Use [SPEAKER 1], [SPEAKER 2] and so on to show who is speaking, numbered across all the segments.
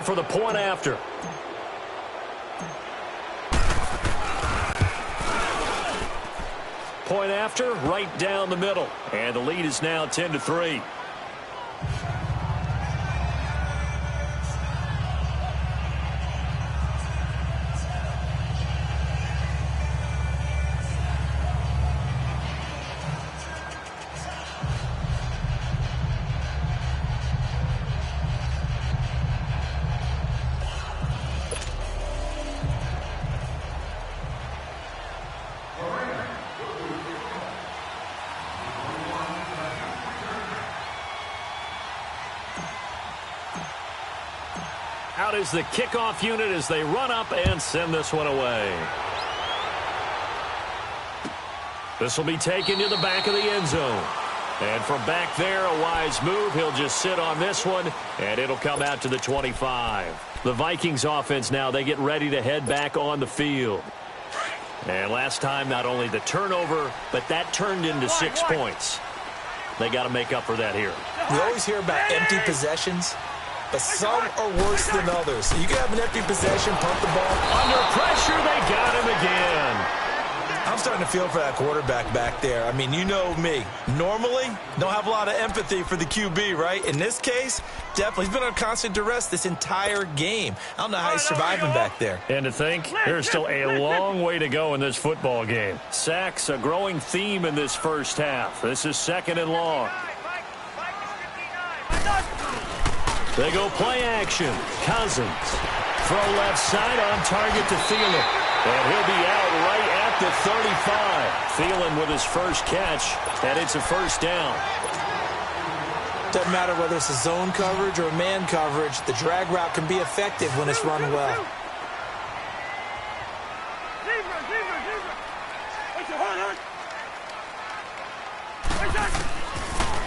[SPEAKER 1] For the point after. Point after, right down the middle. And the lead is now 10-3. Out is the kickoff unit as they run up and send this one away. This will be taken to the back of the end zone. And from back there, a wise move. He'll just sit on this one, and it'll come out to the 25. The Vikings offense now, they get ready to head back on the field. And last time, not only the turnover, but that turned into 6 points. They got to make up for that here.
[SPEAKER 2] We always hear about empty possessions, but some are worse than others. You can have an empty possession, pump the ball.
[SPEAKER 1] Under pressure, they got him again.
[SPEAKER 2] I'm starting to feel for that quarterback back there. I mean, you know me. Normally, don't have a lot of empathy for the QB, right? In this case, definitely. He's been under constant duress this entire game. I don't know how he's surviving back there.
[SPEAKER 1] And to think, there's still a long way to go in this football game. Sacks, a growing theme in this first half. This is 2nd and long. They go play action. Cousins. Throw left side on target to Thielen. And he'll be out right at the 35. Thielen with his first catch, and it's a first down.
[SPEAKER 2] Doesn't matter whether it's a zone coverage or man coverage, the drag route can be effective when it's run well.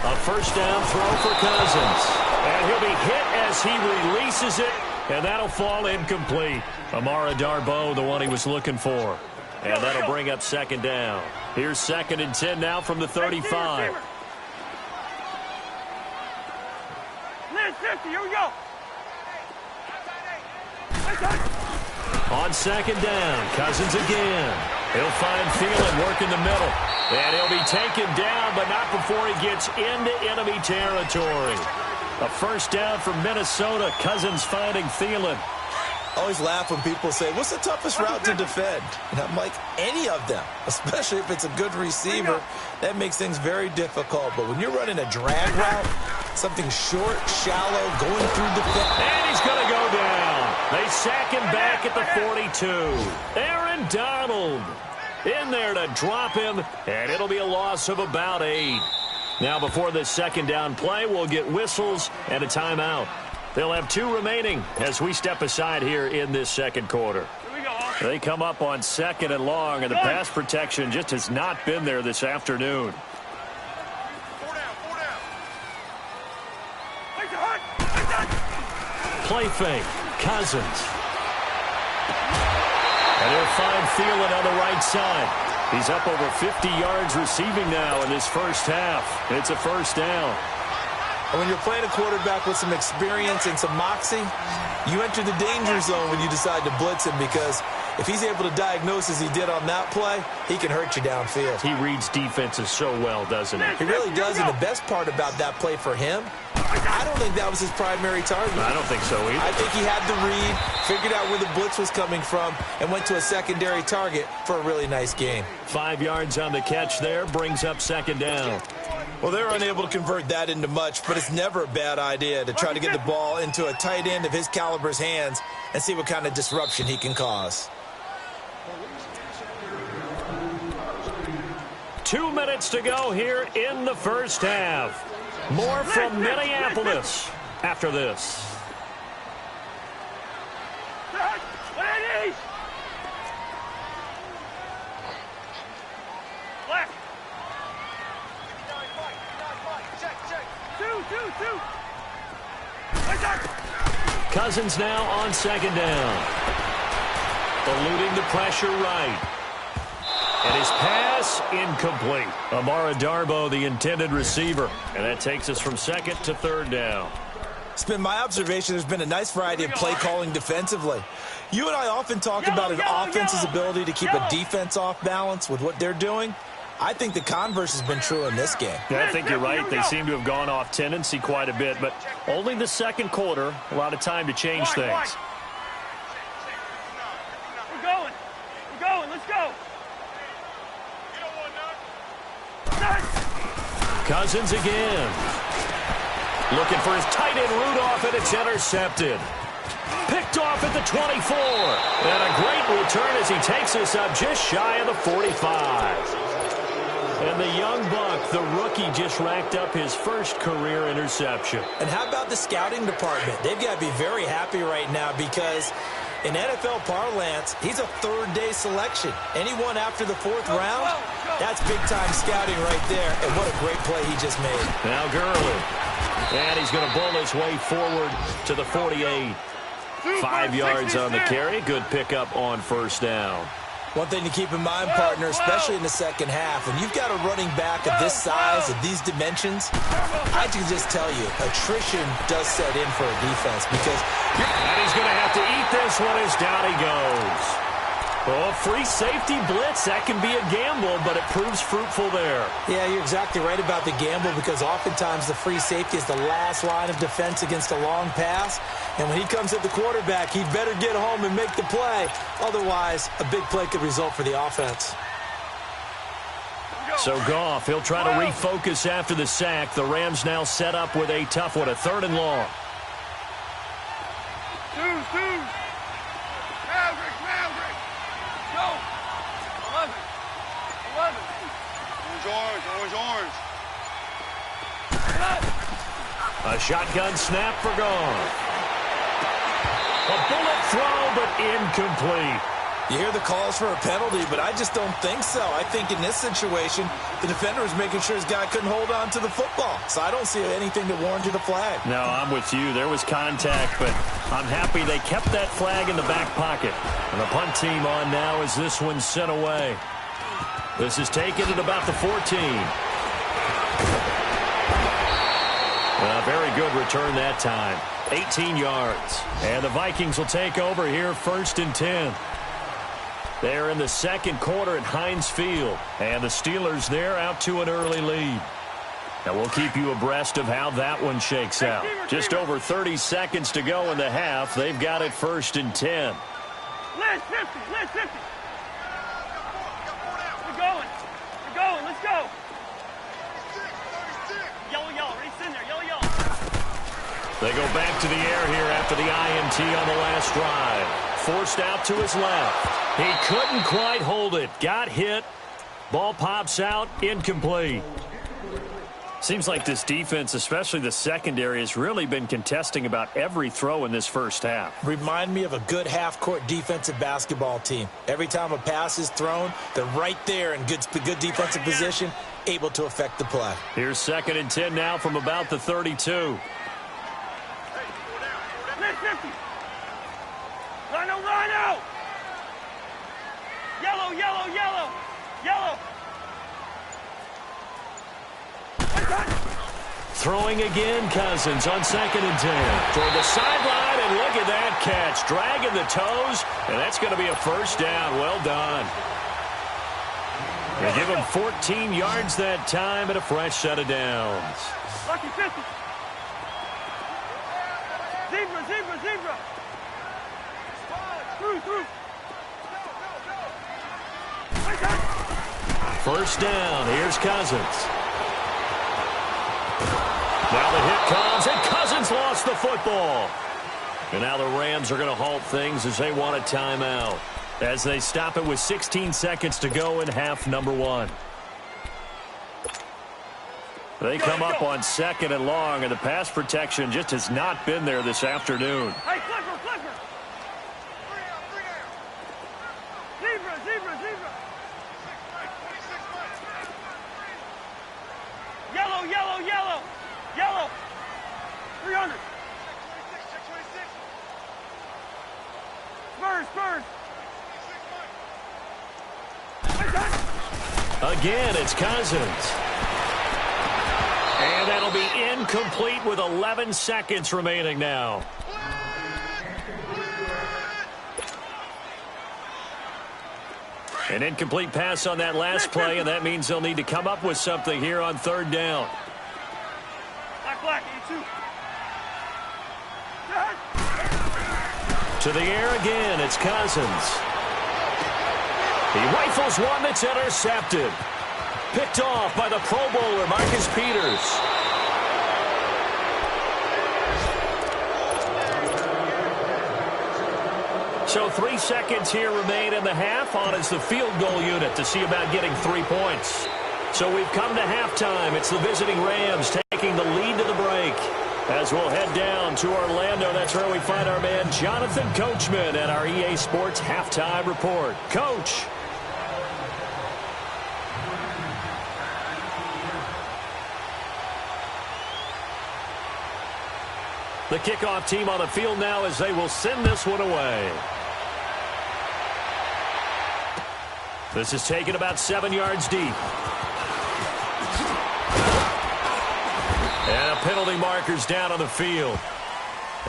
[SPEAKER 1] A first down throw for Cousins. And he'll be hit as he releases it, and that'll fall incomplete. Amara Darboh, the one he was looking for. And that'll bring up 2nd down. Here's 2nd and 10 now from the 35.
[SPEAKER 3] Here we go.
[SPEAKER 1] On 2nd down, Cousins again. He'll find Thielen working the middle. And he'll be taken down, but not before he gets into enemy territory. A first down from Minnesota. Cousins finding Thielen.
[SPEAKER 2] I always laugh when people say, what's the toughest route to defend? And I'm like, any of them, especially if it's a good receiver. That makes things very difficult. But when you're running a drag route, something short, shallow, going through defense.
[SPEAKER 1] And he's going to go down. They sack him back at the 42. Aaron Donald in there to drop him, and it'll be a loss of about 8. Now, before this 2nd down play, we'll get whistles and a timeout. They'll have 2 remaining as we step aside here in this 2nd quarter. They come up on 2nd and long, and the pass protection just has not been there this afternoon. Play fake. Cousins. And he'll find Thielen on the right side. He's up over 50 yards receiving now in this first half. It's a first down.
[SPEAKER 2] And when you're playing a quarterback with some experience and some moxie, you enter the danger zone when you decide to blitz him, because if he's able to diagnose as he did on that play, he can hurt you downfield.
[SPEAKER 1] He reads defenses so well, doesn't he?
[SPEAKER 2] He really does, and the best part about that play for him, I don't think that was his primary target.
[SPEAKER 1] I don't think so either.
[SPEAKER 2] I think he had the read, figured out where the blitz was coming from, and went to a secondary target for a really nice gain.
[SPEAKER 1] 5 yards on the catch there, brings up 2nd down.
[SPEAKER 2] Well, they're unable to convert that into much, but it's never a bad idea to try to get the ball into a tight end of his caliber's hands and see what kind of disruption he can cause.
[SPEAKER 1] 2 minutes to go here in the first half. More from Minneapolis after this. Cousins now on 2nd down. Eluding the pressure right. And his pass incomplete. Amara Darboh, the intended receiver. And that takes us from 2nd to 3rd down.
[SPEAKER 2] It's been my observation there's been a nice variety of play calling defensively. You and I often talk about an offense's ability to keep a defense off balance with what they're doing. I think the converse has been true in this game.
[SPEAKER 1] Yeah, I think you're right. They seem to have gone off tendency quite a bit, but only the second quarter, a lot of time to change things.
[SPEAKER 3] We're going. We're going. Let's go.
[SPEAKER 1] Cousins again. Looking for his tight end Rudolph, and it's intercepted. Picked off at the 24. And a great return as he takes us up just shy of the 45. And the young buck, the rookie, just racked up his first career interception.
[SPEAKER 2] And how about the scouting department? They've got to be very happy right now because in NFL parlance, he's a third-day selection. Anyone after the fourth round, that's big-time scouting right there. And what a great play he just made.
[SPEAKER 1] Now Gurley. And he's going to bull his way forward to the 48. 5 yards on the carry. Good pickup on first down.
[SPEAKER 2] One thing to keep in mind, partner, especially in the second half, when you've got a running back of this size, of these dimensions, I can just tell you, attrition does set in for a defense because...
[SPEAKER 1] And he's going to have to eat this one as down he goes. Oh, free safety blitz, that can be a gamble, but it proves fruitful there.
[SPEAKER 2] Yeah, you're exactly right about the gamble because oftentimes the free safety is the last line of defense against a long pass. And when he comes at the quarterback, he'd better get home and make the play. Otherwise, a big play could result for the offense.
[SPEAKER 1] So Goff, he'll try to refocus after the sack. The Rams now set up with a tough one, a 3rd and long.
[SPEAKER 3] Orange.
[SPEAKER 1] A shotgun snap for Goff. A bullet throw, but incomplete.
[SPEAKER 2] You hear the calls for a penalty, but I just don't think so. I think in this situation, the defender was making sure his guy couldn't hold on to the football. So I don't see anything that warranted a flag.
[SPEAKER 1] No, I'm with you. There was contact, but I'm happy they kept that flag in the back pocket. And the punt team on now as this one's sent away. This is taken at about the 14. A very good return that time. 18 yards. And the Vikings will take over here 1st and 10. They're in the second quarter at Heinz Field. And the Steelers there out to an early lead. Now we'll keep you abreast of how that one shakes out. Just over 30 seconds to go in the half. They've got it 1st and 10.
[SPEAKER 3] Let's 50. We're going. Let's go. Yellow. Race in there. Yellow.
[SPEAKER 1] They go back to the air here after the INT on the last drive. Forced out to his left. He couldn't quite hold it. Got hit. Ball pops out. Incomplete. Seems like this defense, especially the secondary, has really been contesting about every throw in this first half.
[SPEAKER 2] Remind me of a good half-court defensive basketball team. Every time a pass is thrown, they're right there in good defensive position, able to affect the play.
[SPEAKER 1] Here's 2nd and 10 now from about the 32.
[SPEAKER 3] Rhino. Yellow.
[SPEAKER 1] Throwing again, Cousins on 2nd and 10. Toward the sideline, and look at that catch. Dragging the toes, and that's going to be a first down. Well done. They give him 14 yards that time and a fresh set of downs.
[SPEAKER 3] Lucky 50. Zebra. Through.
[SPEAKER 1] First down. Here's Cousins. Now the hit comes, and Cousins lost the football. And now the Rams are going to halt things as they want a timeout, as they stop it with 16 seconds to go in half number 1. They come up on 2nd and long, and the pass protection just has not been there this afternoon.
[SPEAKER 3] Hey, Flipper. Zebra. Yellow. 300. Spurs.
[SPEAKER 1] Again, it's Cousins. And that'll will be incomplete with 11 seconds remaining now. An incomplete pass on that last play, and that means they'll need to come up with something here on third down.
[SPEAKER 3] Black, E2.
[SPEAKER 1] To the air again, it's Cousins. He rifles one that's intercepted. Picked off by the Pro Bowler, Marcus Peters. So 3 seconds here remain in the half. On is the field goal unit to see about getting 3 points. So we've come to halftime. It's the visiting Rams taking the lead to the break. As we'll head down to Orlando, that's where we find our man Jonathan Coachman at our EA Sports Halftime Report. Coach. The kickoff team on the field now as they will send this one away. This is taken about 7 yards deep. And a penalty marker's down on the field.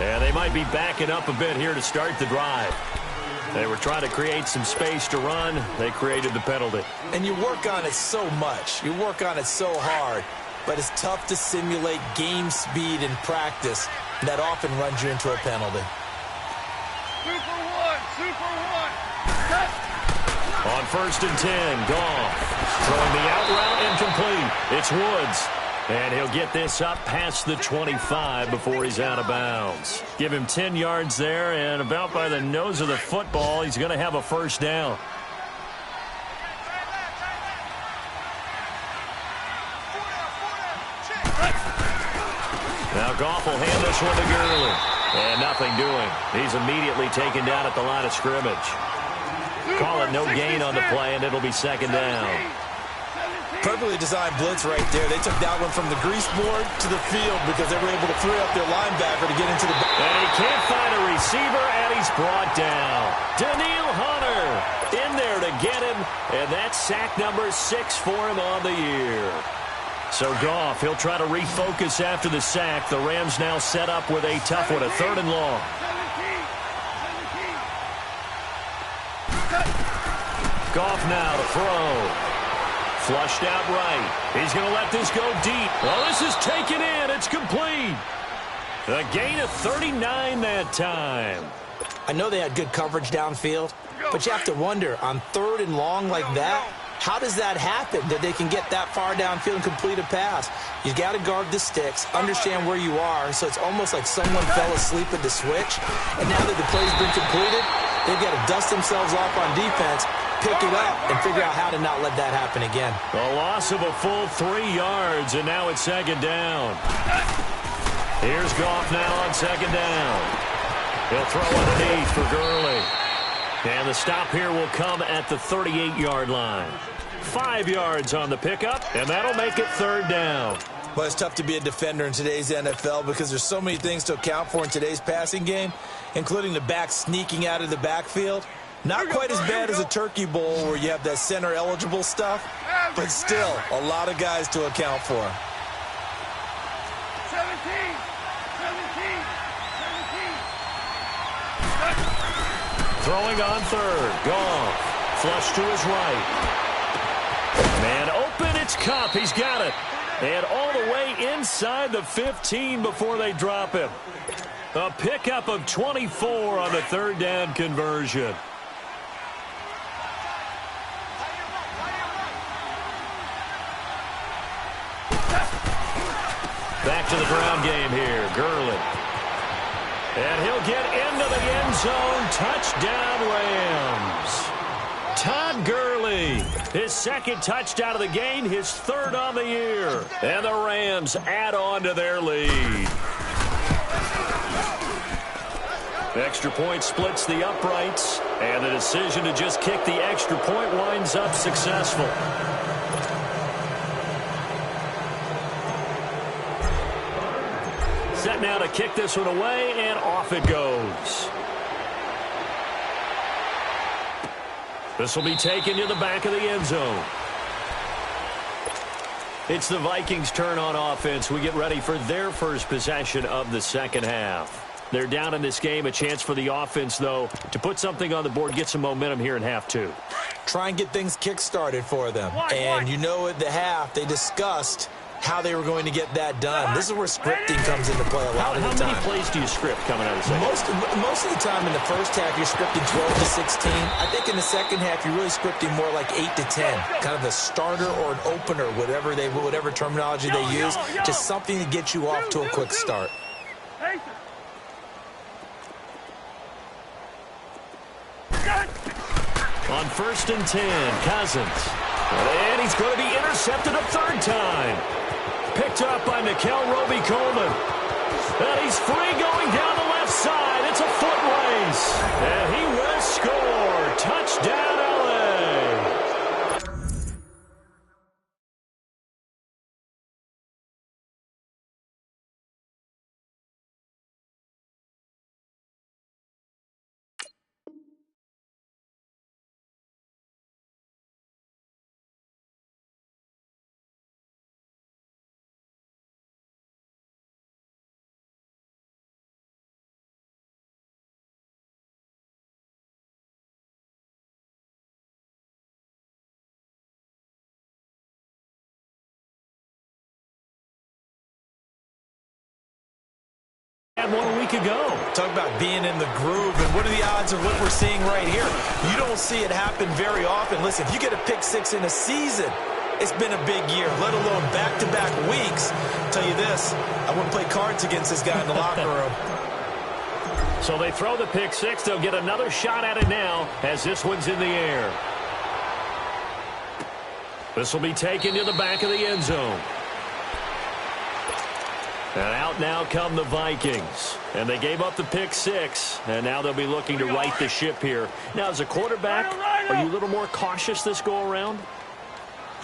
[SPEAKER 1] And they might be backing up a bit here to start the drive. They were trying to create some space to run. They created the penalty.
[SPEAKER 2] And you work on it so much. You work on it so hard. But it's tough to simulate game speed in practice. That often runs you into a penalty.
[SPEAKER 3] Super one. Cut.
[SPEAKER 1] On 1st and 10, Goff throwing the out route incomplete. It's Woods. And he'll get this up past the 25 before he's out of bounds. Give him 10 yards there, and about by the nose of the football, he's going to have a first down. Now Goff will hand this one to Gurley. And nothing doing. He's immediately taken down at the line of scrimmage. Call it no gain on the play, and it'll be second down.
[SPEAKER 2] Perfectly designed blitz right there. They took that one from the grease board to the field because they were able to free up their linebacker to get into the...
[SPEAKER 1] And he can't find a receiver, and he's brought down. Daniil Hunter in there to get him, and that's sack number 6 for him on the year. So Goff, he'll try to refocus after the sack. The Rams now set up with a tough one, a 3rd and long. Goff now to throw. Flushed out right. He's going to let this go deep. Well, this is taken in. It's complete. A gain of 39 that time.
[SPEAKER 2] I know they had good coverage downfield, but you have to wonder, on 3rd and long like that, how does that happen, that they can get that far downfield and complete a pass? You got to guard the sticks, understand where you are, so it's almost like someone fell asleep at the switch, and now that the play's been completed, they've got to dust themselves off on defense, pick it up, and figure out how to not let that happen again.
[SPEAKER 1] A loss of a full 3 yards, and now it's second down. Here's Goff now on second down. He'll throw underneath for Gurley. And the stop here will come at the 38-yard line. 5 yards on the pickup, and that'll make it 3rd down.
[SPEAKER 2] Well, it's tough to be a defender in today's NFL because there's so many things to account for in today's passing game, including the back sneaking out of the backfield. Not quite as bad as a turkey bowl where you have that center-eligible stuff, but still a lot of guys to account for.
[SPEAKER 3] 17.
[SPEAKER 1] Throwing on 3rd. Goff. Flush to his right. Man open. It's Kupp. He's got it. And all the way inside the 15 before they drop him. A pickup of 24 on the 3rd down conversion. Back to the ground game here. Gurley. And he'll get into the end zone. Touchdown, Rams. Todd Gurley, his 2nd touchdown of the game, his 3rd on the year. And the Rams add on to their lead. Extra point splits the uprights, and the decision to just kick the extra point winds up successful. Set now to kick this one away, and off it goes. This will be taken to the back of the end zone. It's the Vikings' turn on offense. We get ready for their first possession of the second half. They're down in this game. A chance for the offense, though, to put something on the board, get some momentum here in half two.
[SPEAKER 2] Try and get things kick-started for them. And you know at the half, they discussed how they were going to get that done. This is where scripting comes into play a lot of the time.
[SPEAKER 1] How many plays do you script coming out of the second?
[SPEAKER 2] Most of the time in the first half, you're scripting 12 to 16. I think in the second half, you're really scripting more like 8 to 10. Kind of a starter or an opener, whatever terminology they use. Just something to get you off to a quick start.
[SPEAKER 1] On 1st and 10, Cousins. And he's going to be intercepted a third time. Picked up by Nickel Roby-Coleman. And he's free going down the left side. It's a foot race. And he will score. Touchdown, LA. One week ago.
[SPEAKER 2] Talk about being in the groove, and what are the odds of what we're seeing right here? You don't see it happen very often. Listen, if you get a pick six in a season, it's been a big year, let alone back-to-back weeks. I'll tell you this, I wouldn't play cards against this guy in the locker room.
[SPEAKER 1] So they throw the pick six. They'll get another shot at it now as this one's in the air. This will be taken to the back of the end zone. And out now come the Vikings. And they gave up the pick six, and now they'll be looking to right the ship here. Now, as a quarterback, are you a little more cautious this go-around?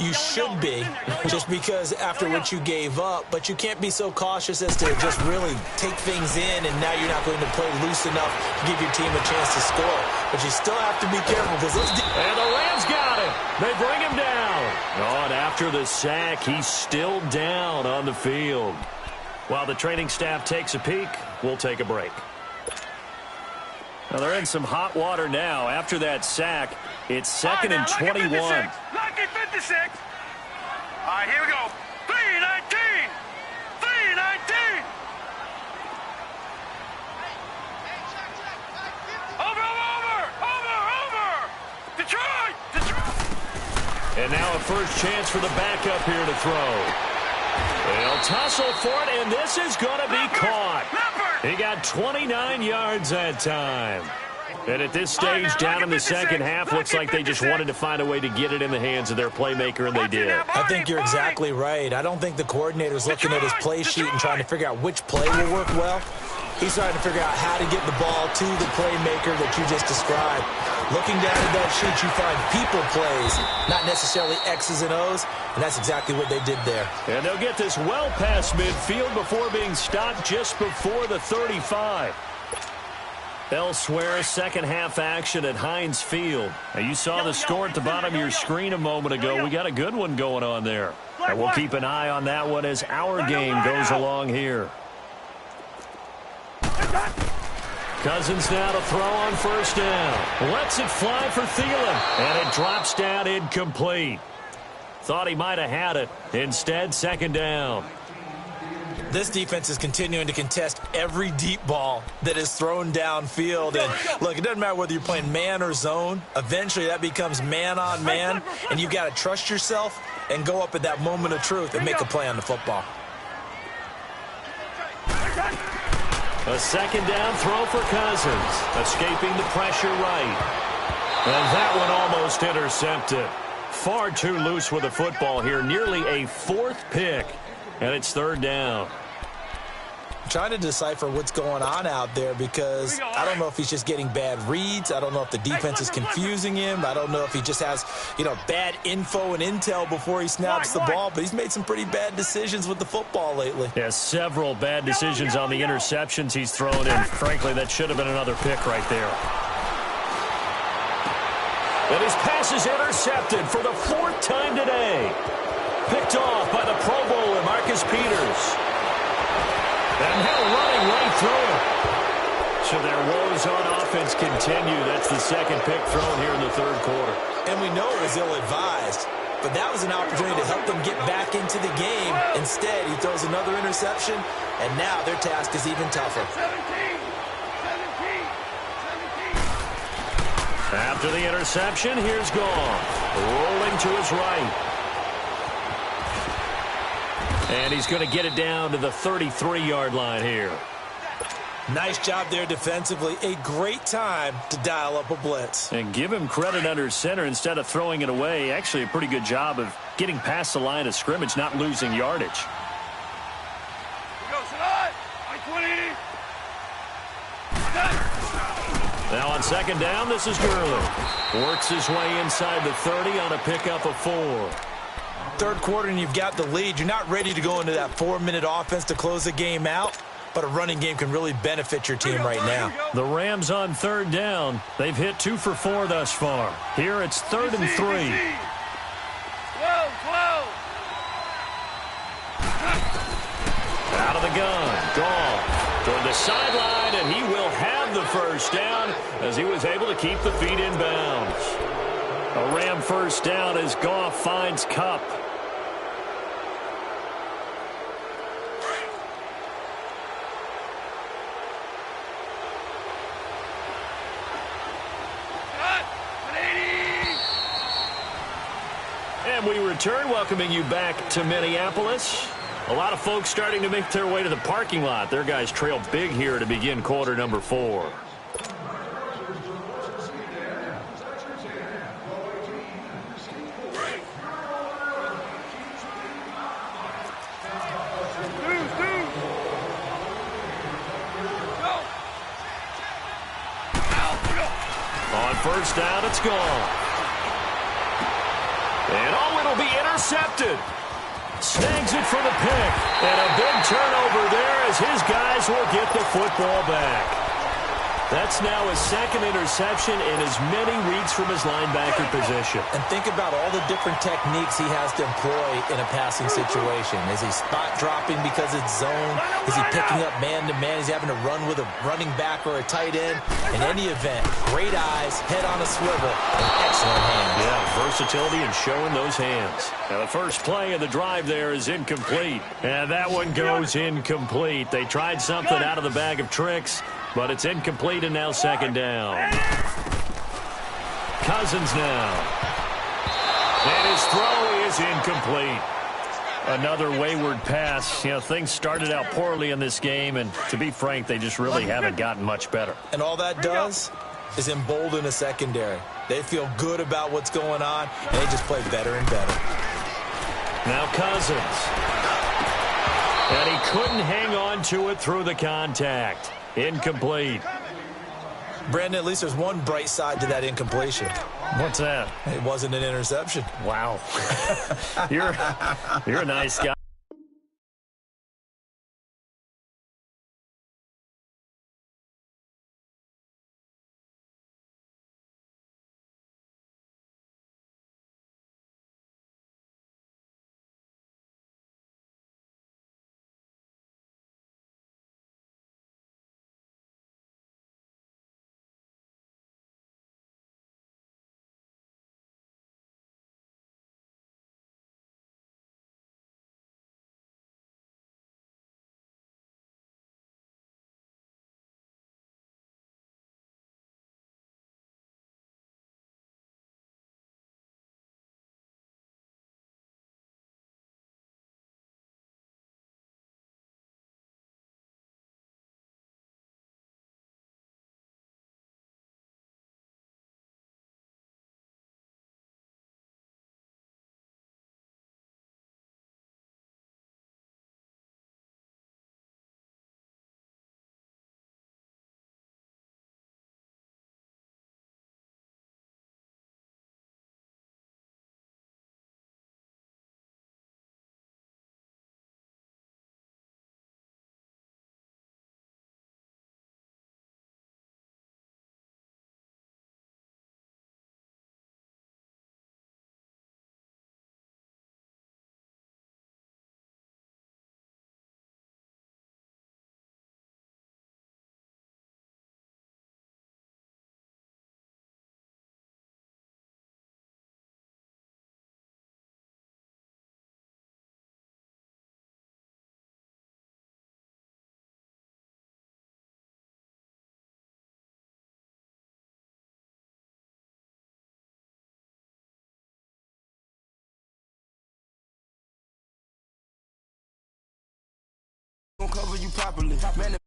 [SPEAKER 2] You should be, just because after what you gave up, but you can't be so cautious as to just really take things in, and now you're not going to play loose enough to give your team a chance to score. But you still have to be careful because those...
[SPEAKER 1] And the Rams got him. They bring him down. Oh, and after the sack, he's still down on the field. While the training staff takes a peek, we'll take a break. Now, they're in some hot water now. After that sack, it's 2nd and 21.
[SPEAKER 3] 56. All right, here we go. 3-19. 3-19. Over. Detroit.
[SPEAKER 1] And now a first chance for the backup here to throw. They'll tussle for it, and this is going to be caught. He got 29 yards that time. And at this stage, down in the second half, looks like they just wanted to find a way to get it in the hands of their playmaker, and they did.
[SPEAKER 2] I think you're exactly right. I don't think the coordinator's looking at his play sheet and trying to figure out which play will work well. He's trying to figure out how to get the ball to the playmaker that you just described. Looking down at that sheet, you find people plays, not necessarily X's and O's, and that's exactly what they did there.
[SPEAKER 1] And they'll get this well past midfield before being stopped just before the 35. Elsewhere, second half action at Heinz Field. Now, you saw the score at the bottom of your screen a moment ago. We got a good one going on there. And we'll keep an eye on that one as our game goes along here. Cousins now to throw on first down. Lets it fly for Thielen. And it drops down incomplete. Thought he might have had it. Instead, second down.
[SPEAKER 2] This defense is continuing to contest every deep ball that is thrown downfield. And look, it doesn't matter whether you're playing man or zone. Eventually, that becomes man on man. And you've got to trust yourself and go up at that moment of truth and make a play on the football.
[SPEAKER 1] A second down throw for Cousins. Escaping the pressure right. And that one almost intercepted. Far too loose with the football here. Nearly a fourth pick. And it's third down.
[SPEAKER 2] I'm trying to decipher what's going on out there because I don't know if he's just getting bad reads. I don't know if the defense is confusing him. I don't know if he just has, bad info and intel before he snaps the ball. But he's made some pretty bad decisions with the football lately.
[SPEAKER 1] Yeah, several bad decisions on the interceptions he's thrown in. Frankly, that should have been another pick right there. And his pass is intercepted for the fourth time today. Picked off by the Pro Bowler, Marcus Peters. And now running right through it. So their woes on offense continue. That's the second pick thrown here in the third quarter.
[SPEAKER 2] And we know it was ill-advised, but that was an opportunity to help them get back into the game. Instead, he throws another interception, and now their task is even tougher.
[SPEAKER 3] 17.
[SPEAKER 1] After the interception, here's Goff. Rolling to his right. And he's going to get it down to the 33-yard line here.
[SPEAKER 2] Nice job there defensively. A great time to dial up a blitz.
[SPEAKER 1] And give him credit under center instead of throwing it away. Actually, a pretty good job of getting past the line of scrimmage, not losing yardage. Now on second down, this is Gurley. Works his way inside the 30 on a pickup of 4.
[SPEAKER 2] Third quarter and you've got the lead. You're not ready to go into that 4-minute offense to close the game out, but a running game can really benefit your team right now.
[SPEAKER 1] The Rams on third down. They've hit 2 for 4 thus far. Here it's 3rd and 3.
[SPEAKER 3] 12.
[SPEAKER 1] Out of the gun. Goff toward the sideline, and he will have the first down as he was able to keep the feet in bounds. A Ram first down as Goff finds Kupp. And we return, welcoming you back to Minneapolis. A lot of folks starting to make their way to the parking lot. Their guys trail big here to begin quarter number 4. On first down, it's gone. And it'll be intercepted. Snags it for the pick. And a big turnover there as his guys will get the football back. That's now his second interception in as many weeks from his linebacker position.
[SPEAKER 2] And think about all the different techniques he has to employ in a passing situation. Is he spot dropping because it's zone? Is he picking up man-to-man? Is he having to run with a running back or a tight end? In any event, great eyes, head on a swivel, and excellent hands.
[SPEAKER 1] Yeah, versatility and showing those hands. Now the first play of the drive there is incomplete. And that one goes incomplete. They tried something out of the bag of tricks, but it's incomplete and now second down. Cousins now. And his throw is incomplete. Another wayward pass. You know, things started out poorly in this game, and to be frank, they just really haven't gotten much better.
[SPEAKER 2] And all that does is embolden a secondary. They feel good about what's going on, and they just play better and better.
[SPEAKER 1] Now Cousins. And he couldn't hang on to it through the contact. Incomplete.
[SPEAKER 2] Brandon, at least there's one bright side to that incompletion.
[SPEAKER 1] What's that?
[SPEAKER 2] It wasn't an interception.
[SPEAKER 1] Wow. You're a nice guy.
[SPEAKER 4] you properly. Man,